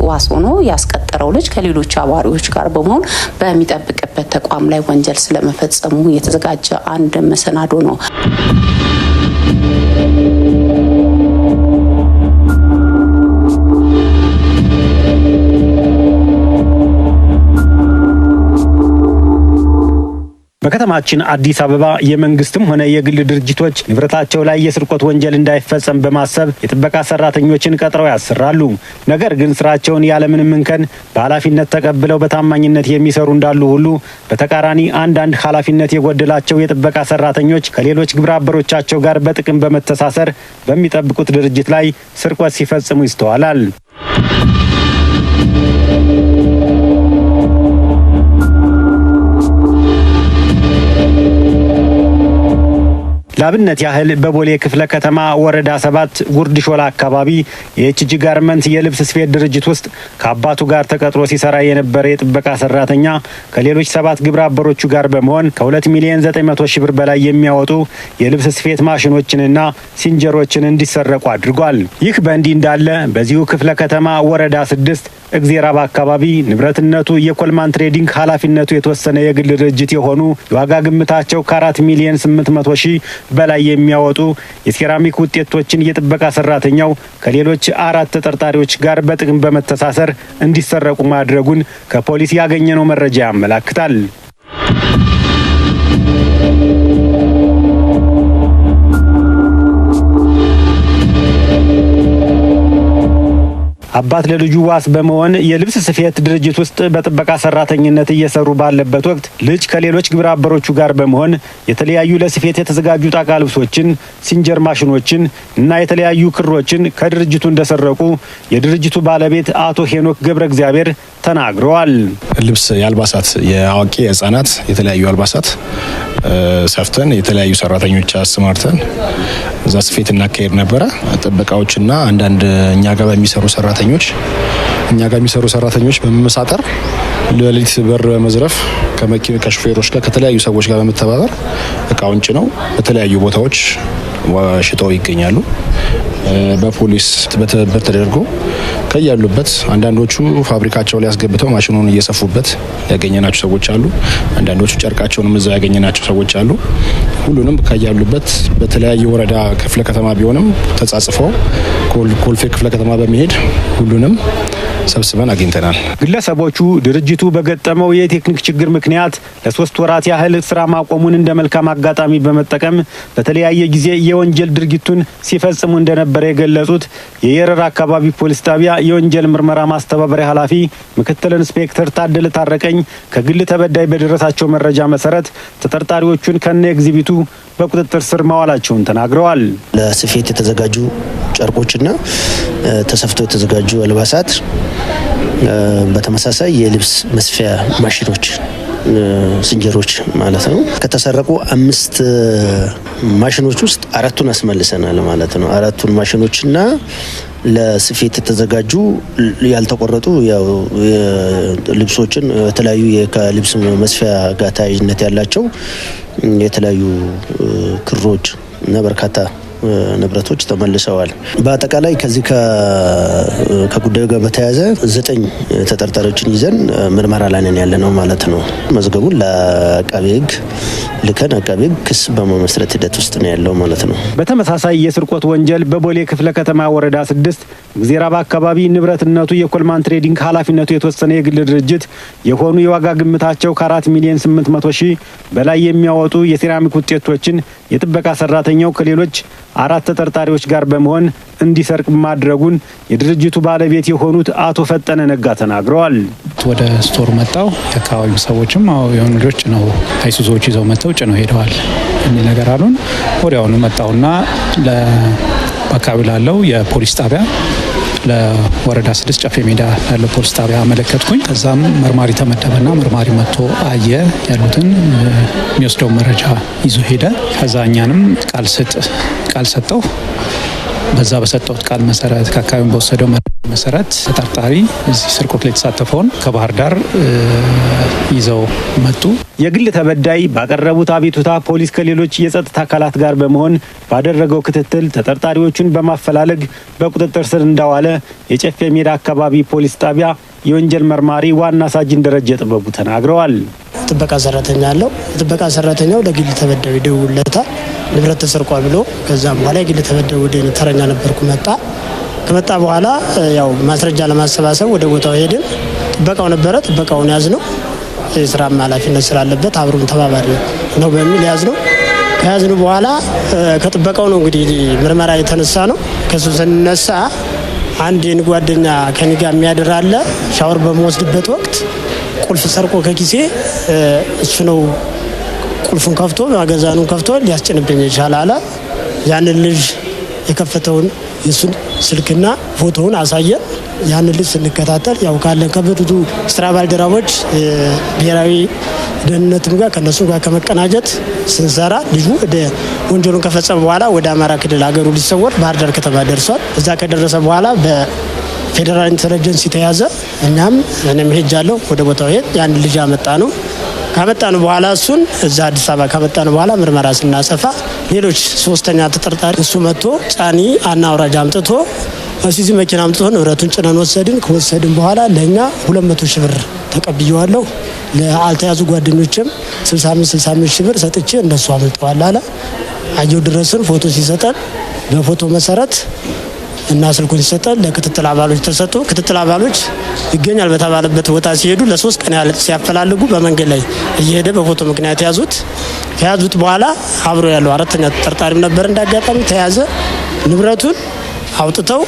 ዋስ ሆኖ ያስቀጠረው ልጅ ከሌሎች አባሪዎች ጋር በመሆን በሚጠብቅበት ተቋም ላይ ወንጀል ስለመፈጸሙ የተዘጋጀ አንድ መሰናዶ ነው። በከተማችን አዲስ አበባ የመንግስትም ሆነ የግል ድርጅቶች ንብረታቸው ላይ የስርቆት ወንጀል እንዳይፈጸም በማሰብ የጥበቃ ሰራተኞችን ቀጥረው ያሰራሉ። ነገር ግን ስራቸውን ያለምንም እንከን በኃላፊነት ተቀብለው በታማኝነት የሚሰሩ እንዳሉ ሁሉ በተቃራኒ አንዳንድ ኃላፊነት የጎደላቸው የጥበቃ ሰራተኞች ከሌሎች ግብረ አበሮቻቸው ጋር በጥቅም በመተሳሰር በሚጠብቁት ድርጅት ላይ ስርቆት ሲፈጽሙ ይስተዋላል። ላብነት ያህል በቦሌ ክፍለ ከተማ ወረዳ 7 ጉርድ ሾላ አካባቢ የኤችጂ ጋርመንት የልብስ ስፌት ድርጅት ውስጥ ከአባቱ ጋር ተቀጥሮ ሲሰራ የነበረ የጥበቃ ሰራተኛ ከሌሎች 7 ግብረ አበሮቹ ጋር በመሆን ከ2,900,000 ብር በላይ የሚያወጡ የልብስ ስፌት ማሽኖችንና ሲንጀሮችን እንዲሰረቁ አድርጓል። ይህ በእንዲህ እንዳለ በዚሁ ክፍለ ከተማ ወረዳ 6 እግዚአብሔር አካባቢ ንብረትነቱ የኮልማን ትሬዲንግ ኃላፊነቱ የተወሰነ የግል ድርጅት የሆኑ የዋጋ ግምታቸው ከ4,800,000 በላይ የሚያወጡ የሴራሚክ ውጤቶችን የጥበቃ ሰራተኛው ከሌሎች 4 ተጠርጣሪዎች ጋር በጥቅም በመተሳሰር እንዲሰረቁ ማድረጉን ከፖሊስ ያገኘነው መረጃ ያመለክታል። አባት ለልጁ ዋስ በመሆን የልብስ ስፌት ድርጅት ውስጥ በጥበቃ ሰራተኝነት እየሰሩ ባለበት ወቅት ልጅ ከሌሎች ግብረ አበሮቹ ጋር በመሆን የተለያዩ ለስፌት የተዘጋጁ ጣቃ ልብሶችን፣ ሲንጀር ማሽኖችን እና የተለያዩ ክሮችን ከድርጅቱ እንደሰረቁ የድርጅቱ ባለቤት አቶ ሄኖክ ገብረ እግዚአብሔር ተናግረዋል። ልብስ የአልባሳት የአዋቂ የህፃናት የተለያዩ አልባሳት ሰፍተን የተለያዩ ሰራተኞች አስማርተን እዛ ስፌት እናካሄድ ነበረ። ጥበቃዎችና አንዳንድ እኛ ጋር በሚሰሩ ሰራተኞች በመመሳጠር ለሊት በር መዝረፍ ከሹፌሮች ጋር ከተለያዩ ሰዎች ጋር በመተባበር እቃውን ጭነው በተለያዩ ቦታዎች ሽጠው ይገኛሉ። በፖሊስ በትብብር ተደርጎ ከያሉበት አንዳንዶቹ ፋብሪካቸው ላይ ያስገብተው ማሽኑን እየሰፉበት ያገኘናቸው ሰዎች አሉ። አንዳንዶቹ ጨርቃቸውንም እዛው ያገኘናቸው ሰዎች አሉ። ሁሉንም ከያሉበት በተለያየ ወረዳ ክፍለ ከተማ ቢሆንም ተጻጽፈው ኮልፌ ክፍለ ከተማ በመሄድ ሁሉንም ሰብስበን አግኝተናል። ግለሰቦቹ ድርጅቱ በገጠመው የቴክኒክ ችግር ምክንያት ለ3 ወራት ያህል ስራ ማቆሙን እንደ መልካም አጋጣሚ በመጠቀም በተለያየ ጊዜ የወንጀል ድርጊቱን ሲፈጽሙ እንደነበረ የገለጹት የየረር አካባቢ ፖሊስ ጣቢያ የወንጀል ምርመራ ማስተባበሪያ ኃላፊ ምክትል ኢንስፔክተር ታደለ ታረቀኝ ከግል ተበዳይ በደረሳቸው መረጃ መሰረት ተጠርጣሪዎቹን ከነ ኤግዚቢቱ በቁጥጥር ስር ማዋላቸውን ተናግረዋል። ለስፌት የተዘጋጁ ጨርቆችና ተሰፍተው የተዘጋጁ አልባሳት በተመሳሳይ የልብስ መስፊያ ማሽኖች ሲንጀሮች ማለት ነው። ከተሰረቁ 5 ማሽኖች ውስጥ 4ቱን አስመልሰናል ማለት ነው። 4ቱን ማሽኖችና ለስፌት የተዘጋጁ ያልተቆረጡ ያው ልብሶችን የተለያዩ ከልብስ መስፊያ ጋር ተያያዥነት ያላቸው የተለያዩ ክሮች እና በርካታ ንብረቶች ተመልሰዋል። በአጠቃላይ ከዚህ ከጉዳዩ ጋር በተያያዘ 9 ተጠርጣሪዎችን ይዘን ምርመራ ላይ ነን ያለነው ማለት ነው። መዝገቡን ለአቃቤ ሕግ ልከን አቃቤ ሕግ ክስ በመመስረት ሂደት ውስጥ ነው ያለው ማለት ነው። በተመሳሳይ የስርቆት ወንጀል በቦሌ ክፍለ ከተማ ወረዳ 6 እግዚአብሔር አካባቢ ንብረትነቱ የኮልማን ትሬዲንግ ኃላፊነቱ የተወሰነ የግል ድርጅት የሆኑ የዋጋ ግምታቸው ከ4,800,000 በላይ የሚያወጡ የሴራሚክ ውጤቶችን የጥበቃ ሰራተኛው ከሌሎች 4 ተጠርጣሪዎች ጋር በመሆን እንዲሰርቅ ማድረጉን የድርጅቱ ባለቤት የሆኑት አቶ ፈጠነ ነጋ ተናግረዋል። ወደ ስቶር መጣው የአካባቢው ሰዎችም የሆኑ ልጆች ነው አይሱዞች ይዘው መጥተው ጭነው ሄደዋል የሚል ነገር አሉን። ወዲያውኑ መጣውና በአካባቢው ላለው የፖሊስ ጣቢያ ለወረዳ 6 ጨፌ ሜዳ ያለው ፖሊስ ጣቢያ አመለከትኩኝ። ከዛም መርማሪ ተመደበና መርማሪ መጥቶ አየ ያሉትን የሚወስደው መረጃ ይዞ ሄደ። ከዛ እኛንም ቃል ሰጠው። በዛ በሰጠውት ቃል መሰረት ከአካባቢው በወሰደው መሰረት ተጠርጣሪ እዚህ ስርቆት ላይ የተሳተፈውን ከባህር ዳር ይዘው መጡ። የግል ተበዳይ ባቀረቡት አቤቱታ ፖሊስ ከሌሎች የጸጥታ አካላት ጋር በመሆን ባደረገው ክትትል ተጠርጣሪዎቹን በማፈላለግ በቁጥጥር ስር እንዳዋለ የጨፌ ሜዳ አካባቢ ፖሊስ ጣቢያ የወንጀል መርማሪ ዋና ሳጅን ደረጀ ጥበቡ ተናግረዋል። ጥበቃ ሰራተኛ አለው። ጥበቃ ሰራተኛው ለግል ተበዳይ ደውለታል፣ ንብረት ተሰርቋል ብሎ። ከዛም በኋላ የግል ተበዳይ ወደ ተረኛ ነበርኩ መጣ። ከመጣ በኋላ ያው ማስረጃ ለማሰባሰብ ወደ ቦታው ሄድን። ጥበቃው ነበረ። ጥበቃውን ያዝነው። የስራ ኃላፊነት ስላለበት አብሮን ተባባሪ ነው በሚል ያዝነው። ከያዝነው በኋላ ከጥበቃው ነው እንግዲህ ምርመራ የተነሳ ነው። ከሱ ስንነሳ አንድ የኔ ጓደኛ ከኔ ጋር የሚያድር አለ። ሻወር በመወስድበት ወቅት ቁልፍ ሰርቆ ከኪሴ እሱ ነው ቁልፉን ከፍቶ ማገዛኑን ከፍቶ ሊያስጭንብኝ ይችላል። ያንን ልጅ የከፈተውን የሱን ስልክና ፎቶውን አሳየን። ያንን ልጅ ስንከታተል ያው ካለን ከብዙ ስራ ባልደረቦች ብሔራዊ ደህንነትም ጋር ከነሱ ጋር ከመቀናጀት ስንሰራ ልጁ ወደ ወንጀሉን ከፈጸመ በኋላ ወደ አማራ ክልል ሀገሩ ሊሰወር ባህር ዳር ከተማ ደርሷል። እዛ ከደረሰ በኋላ በፌዴራል ኢንተለጀንስ ተያዘ። እኔም ሄጃለሁ ወደ ቦታው ሄድ ያን ልጅ ካመጣን በኋላ እሱን እዛ አዲስ አበባ ካመጣን በኋላ ምርመራ ስናሰፋ ሌሎች ሶስተኛ ተጠርጣሪ እሱ መጥቶ ጫኒ አናውራጅ አምጥቶ እዚህ መኪና አምጥቶ ንብረቱን ጭነን ወሰድን። ከወሰድን በኋላ ለኛ 200 ሺህ ብር ተቀብየዋለሁ። ለአልተያዙ ጓደኞችም 65 ሺህ ብር ሰጥቼ እነሱ አመጣዋል አለ። አየው ድረስን ፎቶ ሲሰጠን በፎቶ መሰረት እና ስልኩን ሲሰጠን ለክትትል አባሎች ተሰጡ። ክትትል አባሎች ይገኛል በተባለበት ቦታ ሲሄዱ ለ3 ቀን ያህል ሲያፈላልጉ በመንገድ ላይ እየሄደ በፎቶ ምክንያት ያዙት። ከያዙት በኋላ አብሮ ያለው አራተኛ ተጠርጣሪም ነበር። እንዳጋጣሚ ተያዘ። ንብረቱን አውጥተው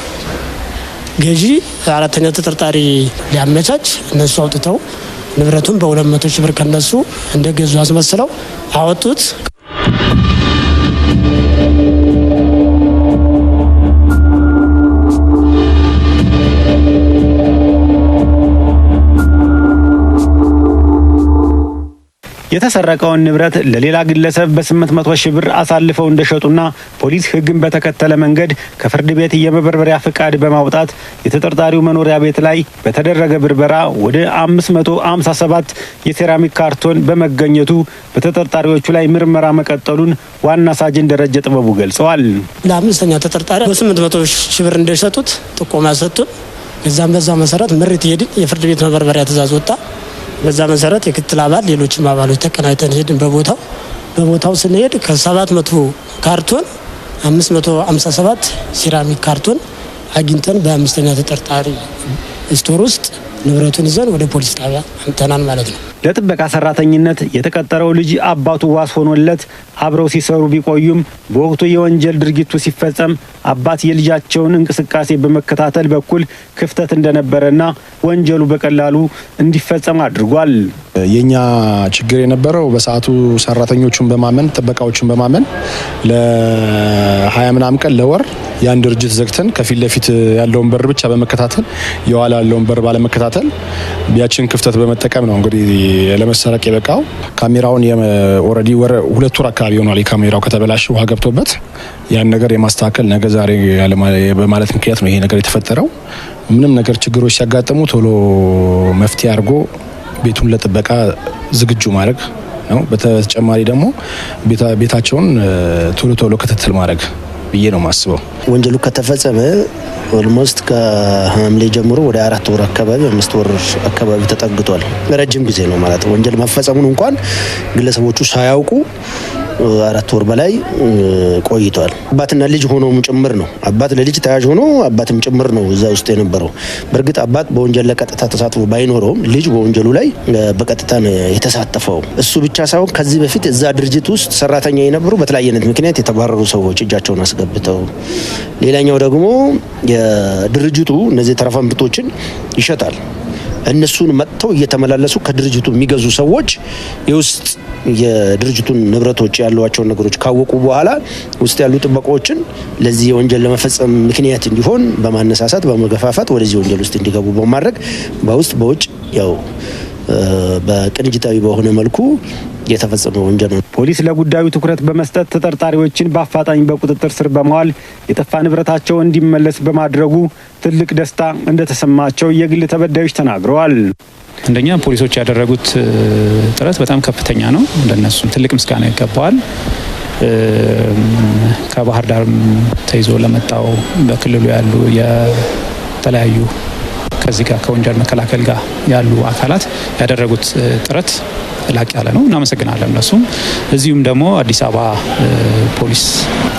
ገዢ አራተኛ ተጠርጣሪ ሊያመቻች እነሱ አውጥተው ንብረቱን በ200 ሺህ ብር ከነሱ እንደገዙ አስመስለው አወጡት። የተሰረቀውን ንብረት ለሌላ ግለሰብ በ800 ሺህ ብር አሳልፈው እንደሸጡና ፖሊስ ሕግን በተከተለ መንገድ ከፍርድ ቤት የመበርበሪያ ፍቃድ በማውጣት የተጠርጣሪው መኖሪያ ቤት ላይ በተደረገ ብርበራ ወደ 557 የሴራሚክ ካርቶን በመገኘቱ በተጠርጣሪዎቹ ላይ ምርመራ መቀጠሉን ዋና ሳጅን ደረጀ ጥበቡ ገልጸዋል። ለአምስተኛ ተጠርጣሪ በ800 ሺህ ብር እንደሸጡት ጥቆማ ሰጡን። በዛ መሰረት ምርት ሄድን። የፍርድ ቤት መበርበሪያ ትዕዛዝ ወጣ። በዛ መሰረት የክትል አባል ሌሎችም አባሎች ተቀናይተን ሄድን። በቦታው ስንሄድ ከ700 ካርቶን 557 ሴራሚክ ካርቶን አግኝተን በአምስተኛ ተጠርጣሪ ስቶር ውስጥ ንብረቱን ይዘን ወደ ፖሊስ ጣቢያ አምጥተናል ማለት ነው። ለጥበቃ ሰራተኝነት የተቀጠረው ልጅ አባቱ ዋስ ሆኖለት አብረው ሲሰሩ ቢቆዩም በወቅቱ የወንጀል ድርጊቱ ሲፈጸም አባት የልጃቸውን እንቅስቃሴ በመከታተል በኩል ክፍተት እንደነበረና ወንጀሉ በቀላሉ እንዲፈጸም አድርጓል። የኛ ችግር የነበረው በሰዓቱ ሰራተኞቹን በማመን ጥበቃዎቹን በማመን ለ20 ምናምን ቀን ለወር ያን ድርጅት ዘግተን ከፊት ለፊት ያለውን በር ብቻ በመከታተል የኋላ ያለውን በር ባለመከታተል ያችን ክፍተት በመጠቀም ነው እንግዲህ ለመሰረቅ የበቃው። ካሜራውን ኦሬዲ 2 ወር አካባቢ ሆኗል። የካሜራው ከተበላሸ ውሃ ገብቶበት ያን ነገር የማስተካከል ነገ ዛሬ በማለት ምክንያት ነው ይሄ ነገር የተፈጠረው። ምንም ነገር ችግሮች ሲያጋጥሙ ቶሎ መፍትሄ አድርጎ ቤቱን ለጥበቃ ዝግጁ ማድረግ ነው። በተጨማሪ ደግሞ ቤታቸውን ቶሎ ክትትል ማድረግ ብዬ ነው ማስበው። ወንጀሉ ከተፈጸመ ኦልሞስት ከሐምሌ ጀምሮ ወደ 4 ወር አካባቢ 5 ወር አካባቢ ተጠግቷል። ረጅም ጊዜ ነው ማለት ወንጀል መፈጸሙን እንኳን ግለሰቦቹ ሳያውቁ 4 ወር በላይ ቆይቷል። አባትና ልጅ ሆኖም ጭምር ነው። አባት ለልጅ ተያዥ ሆኖ አባትም ጭምር ነው እዛ ውስጥ የነበረው። በእርግጥ አባት በወንጀል ለቀጥታ ተሳትፎ ባይኖረውም ልጅ በወንጀሉ ላይ በቀጥታ ነው የተሳተፈው። እሱ ብቻ ሳይሆን ከዚህ በፊት እዛ ድርጅት ውስጥ ሰራተኛ የነበሩ በተለያየ ምክንያት የተባረሩ ሰዎች እጃቸውን አስገብተው፣ ሌላኛው ደግሞ የድርጅቱ እነዚህ ተረፈ ምርቶችን ይሸጣል። እነሱን መጥተው እየተመላለሱ ከድርጅቱ የሚገዙ ሰዎች የውስጥ የድርጅቱን ንብረቶች ያሏቸውን ነገሮች ካወቁ በኋላ ውስጥ ያሉ ጥበቃዎችን ለዚህ ወንጀል ለመፈጸም ምክንያት እንዲሆን በማነሳሳት በመገፋፋት ወደዚህ ወንጀል ውስጥ እንዲገቡ በማድረግ በውስጥ በውጭ ያው በቅንጅታዊ በሆነ መልኩ የተፈጸመ ወንጀል ነው። ፖሊስ ለጉዳዩ ትኩረት በመስጠት ተጠርጣሪዎችን በአፋጣኝ በቁጥጥር ስር በመዋል የጠፋ ንብረታቸው እንዲመለስ በማድረጉ ትልቅ ደስታ እንደተሰማቸው የግል ተበዳዮች ተናግረዋል። አንደኛ ፖሊሶች ያደረጉት ጥረት በጣም ከፍተኛ ነው። እንደነሱም ትልቅ ምስጋና ይገባዋል። ከባህር ዳርም ተይዞ ለመጣው በክልሉ ያሉ የተለያዩ ከዚህ ጋር ከወንጀል መከላከል ጋር ያሉ አካላት ያደረጉት ጥረት ላቅ ያለ ነው። እናመሰግናለን እነሱም። እዚሁም ደግሞ አዲስ አበባ ፖሊስ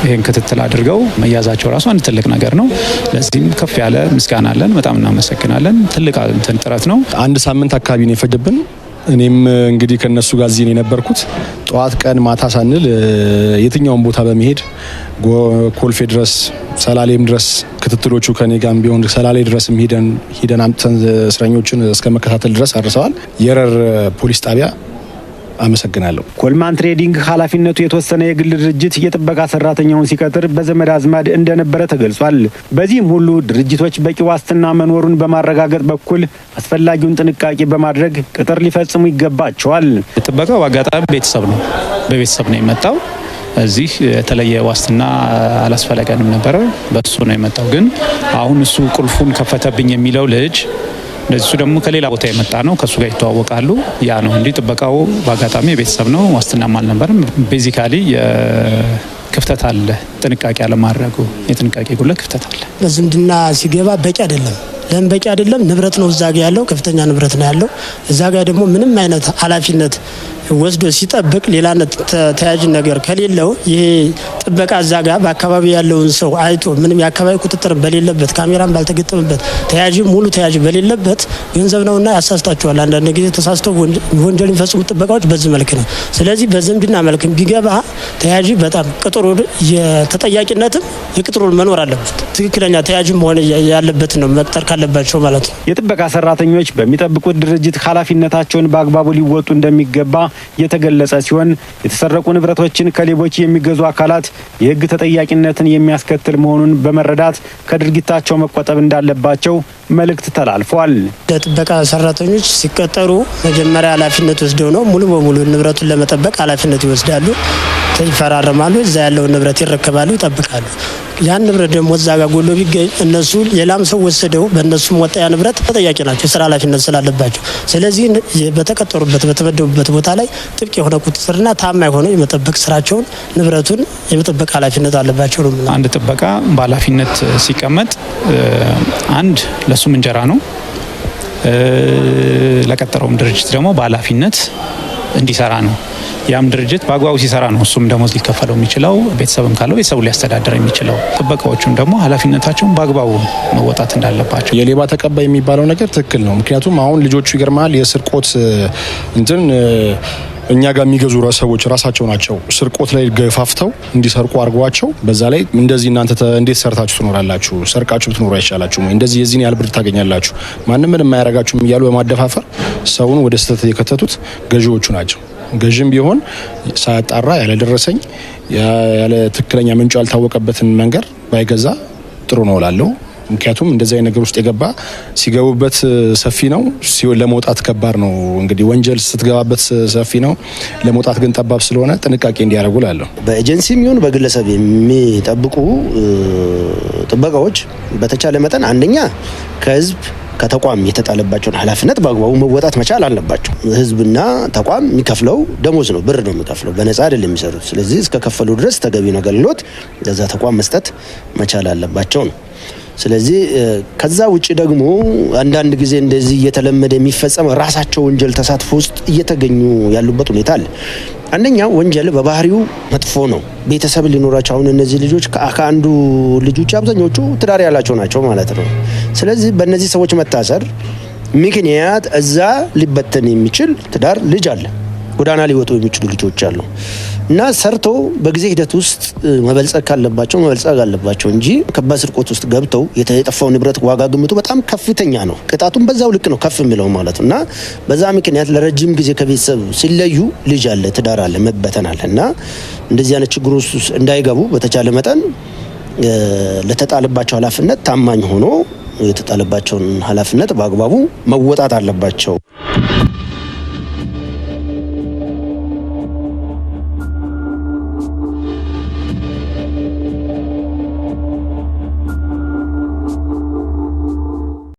ይህን ክትትል አድርገው መያዛቸው ራሱ አንድ ትልቅ ነገር ነው። ለዚህም ከፍ ያለ ምስጋና አለን። በጣም እናመሰግናለን። ትልቅ ጥረት ነው። አንድ ሳምንት አካባቢ ነው የፈጀብን። እኔም እንግዲህ ከነሱ ጋር እዚህ ነው የነበርኩት። ጠዋት ቀን ማታ ሳንል የትኛውን ቦታ በመሄድ ኮልፌ ድረስ ሰላሌም ድረስ ክትትሎቹ ከኔ ጋርም ቢሆን ሰላሌ ድረስም ሂደን አምጥተን እስረኞችን እስከ መከታተል ድረስ አድርሰዋል። የረር ፖሊስ ጣቢያ አመሰግናለሁ። ኮልማን ትሬዲንግ ኃላፊነቱ የተወሰነ የግል ድርጅት የጥበቃ ሰራተኛውን ሲቀጥር በዘመድ አዝማድ እንደነበረ ተገልጿል። በዚህም ሁሉ ድርጅቶች በቂ ዋስትና መኖሩን በማረጋገጥ በኩል አስፈላጊውን ጥንቃቄ በማድረግ ቅጥር ሊፈጽሙ ይገባቸዋል። ጥበቃው አጋጣሚ ቤተሰብ ነው፣ በቤተሰብ ነው የመጣው። እዚህ የተለየ ዋስትና አላስፈለገንም ነበረ፣ በሱ ነው የመጣው። ግን አሁን እሱ ቁልፉን ከፈተብኝ የሚለው ልጅ እሱ ደግሞ ከሌላ ቦታ የመጣ ነው። ከሱ ጋር ይተዋወቃሉ። ያ ነው እንጂ ጥበቃው በአጋጣሚ የቤተሰብ ነው። ዋስትናም አልነበረም። ቤዚካሊ ክፍተት አለ። ጥንቃቄ አለማድረጉ የጥንቃቄ ጉድለት ክፍተት አለ። በዝምድና ሲገባ በቂ አይደለም። ለምን በቂ አይደለም? ንብረት ነው እዛ ጋር ያለው፣ ከፍተኛ ንብረት ነው ያለው። እዛ ጋር ደግሞ ምንም አይነት ኃላፊነት ወስዶ ሲጠብቅ ሌላ ተያያዥ ነገር ከሌለው ይሄ ጥበቃ እዛ ጋር በአካባቢ ያለውን ሰው አይቶ ምንም የአካባቢ ቁጥጥር በሌለበት ካሜራም ባልተገጠመበት ሙሉ ተያያዥ በሌለበት ገንዘብ ነውና ያሳስታቸዋል። አንዳንድ ጊዜ ተሳስተው ወንጀል የሚፈጽሙ ጥበቃዎች በዚህ መልክ ነው። ስለዚህ በዝምድና መልክ ቢገባ ተያያዥ በጣም ቅጥሩ የተጠያቂነትም የቅጥሩ መኖር አለበት። ትክክለኛ ተያያዥ መሆን ያለበት ነው መቅጠር ካለባቸው ማለት ነው። የጥበቃ ሰራተኞች በሚጠብቁት ድርጅት ኃላፊነታቸውን በአግባቡ ሊወጡ እንደሚገባ የተገለጸ ሲሆን የተሰረቁ ንብረቶችን ከሌቦች የሚገዙ አካላት የሕግ ተጠያቂነትን የሚያስከትል መሆኑን በመረዳት ከድርጊታቸው መቆጠብ እንዳለባቸው መልእክት ተላልፏል። ለጥበቃ ሰራተኞች ሲቀጠሩ መጀመሪያ ኃላፊነት ወስደው ነው ሙሉ በሙሉ ንብረቱን ለመጠበቅ ኃላፊነት ይወስዳሉ፣ ይፈራረማሉ፣ እዛ ያለውን ንብረት ይረከባሉ፣ ይጠብቃሉ። ያን ንብረት ደግሞ እዛ ጋር ጎሎ ቢገኝ እነሱ ሌላም ሰው ወሰደው በእነሱም ወጣ ያ ንብረት ተጠያቂ ናቸው፣ የስራ ኃላፊነት ስላለባቸው። ስለዚህ በተቀጠሩበት በተመደቡበት ቦታ ላይ ጥብቅ የሆነ ቁጥጥርና ታማኝ ሆነው የመጠበቅ ስራቸውን ንብረቱን የመጠበቅ ኃላፊነት አለባቸው ነው። አንድ ጥበቃ በኃላፊነት ሲቀመጥ አንድ ለሱም እንጀራ ነው፣ ለቀጠረውም ድርጅት ደግሞ በኃላፊነት እንዲሰራ ነው። ያም ድርጅት በአግባቡ ሲሰራ ነው እሱም ደሞዝ ሊከፈለው የሚችለው፣ ቤተሰብም ካለው ቤተሰቡ ሊያስተዳደር የሚችለው። ጥበቃዎቹም ደግሞ ኃላፊነታቸውን በአግባቡ መወጣት እንዳለባቸው። የሌባ ተቀባይ የሚባለው ነገር ትክክል ነው። ምክንያቱም አሁን ልጆቹ ይገርማል የስርቆት እንትን እኛ ጋር የሚገዙ ሰዎች ራሳቸው ናቸው ስርቆት ላይ ገፋፍተው እንዲሰርቁ አድርጓቸው። በዛ ላይ እንደዚህ እናንተ እንዴት ሰርታችሁ ትኖራላችሁ? ሰርቃችሁ ብትኖሩ አይሻላችሁም? እንደዚህ የዚህን ያህል ብር ታገኛላችሁ፣ ማንም ምንም አያረጋችሁም እያሉ በማደፋፈር ሰውን ወደ ስህተት የከተቱት ገዢዎቹ ናቸው። ገዥም ቢሆን ሳያጣራ ያለደረሰኝ ያለ ትክክለኛ ምንጩ ያልታወቀበትን መንገድ ባይገዛ ጥሩ ነው እላለሁ። ምክንያቱም እንደዚህ አይነት ነገር ውስጥ የገባ ሲገቡበት ሰፊ ነው፣ ለመውጣት ከባድ ነው። እንግዲህ ወንጀል ስትገባበት ሰፊ ነው፣ ለመውጣት ግን ጠባብ ስለሆነ ጥንቃቄ እንዲያደርጉ እላለሁ። በኤጀንሲም ይሁን በግለሰብ የሚጠብቁ ጥበቃዎች በተቻለ መጠን አንደኛ ከህዝብ ከተቋም የተጣለባቸውን ኃላፊነት በአግባቡ መወጣት መቻል አለባቸው። ህዝብና ተቋም የሚከፍለው ደሞዝ ነው፣ ብር ነው የሚከፍለው፣ በነፃ አይደለም የሚሰሩት። ስለዚህ እስከ ከፈሉ ድረስ ተገቢውን አገልግሎት ለዛ ተቋም መስጠት መቻል አለባቸው ነው። ስለዚህ ከዛ ውጪ ደግሞ አንዳንድ ጊዜ እንደዚህ እየተለመደ የሚፈጸም ራሳቸው ወንጀል ተሳትፎ ውስጥ እየተገኙ ያሉበት ሁኔታ አለ። አንደኛ ወንጀል በባህሪው መጥፎ ነው። ቤተሰብ ሊኖራቸው አሁን እነዚህ ልጆች ከአንዱ ልጆች አብዛኞቹ ትዳር ያላቸው ናቸው ማለት ነው። ስለዚህ በእነዚህ ሰዎች መታሰር ምክንያት እዛ ሊበተን የሚችል ትዳር ልጅ አለ፣ ጎዳና ሊወጡ የሚችሉ ልጆች አሉ እና ሰርቶ በጊዜ ሂደት ውስጥ መበልጸግ ካለባቸው መበልጸግ አለባቸው እንጂ ከባድ ስርቆት ውስጥ ገብተው የጠፋው ንብረት ዋጋ ግምቱ በጣም ከፍተኛ ነው። ቅጣቱም በዛው ልክ ነው ከፍ የሚለው ማለት ነው እና በዛ ምክንያት ለረጅም ጊዜ ከቤተሰብ ሲለዩ ልጅ አለ፣ ትዳር አለ፣ መበተን አለ እና እንደዚህ አይነት ችግሮች ውስጥ እንዳይገቡ በተቻለ መጠን ለተጣለባቸው ኃላፊነት ታማኝ ሆኖ የተጣለባቸውን ኃላፊነት በአግባቡ መወጣት አለባቸው።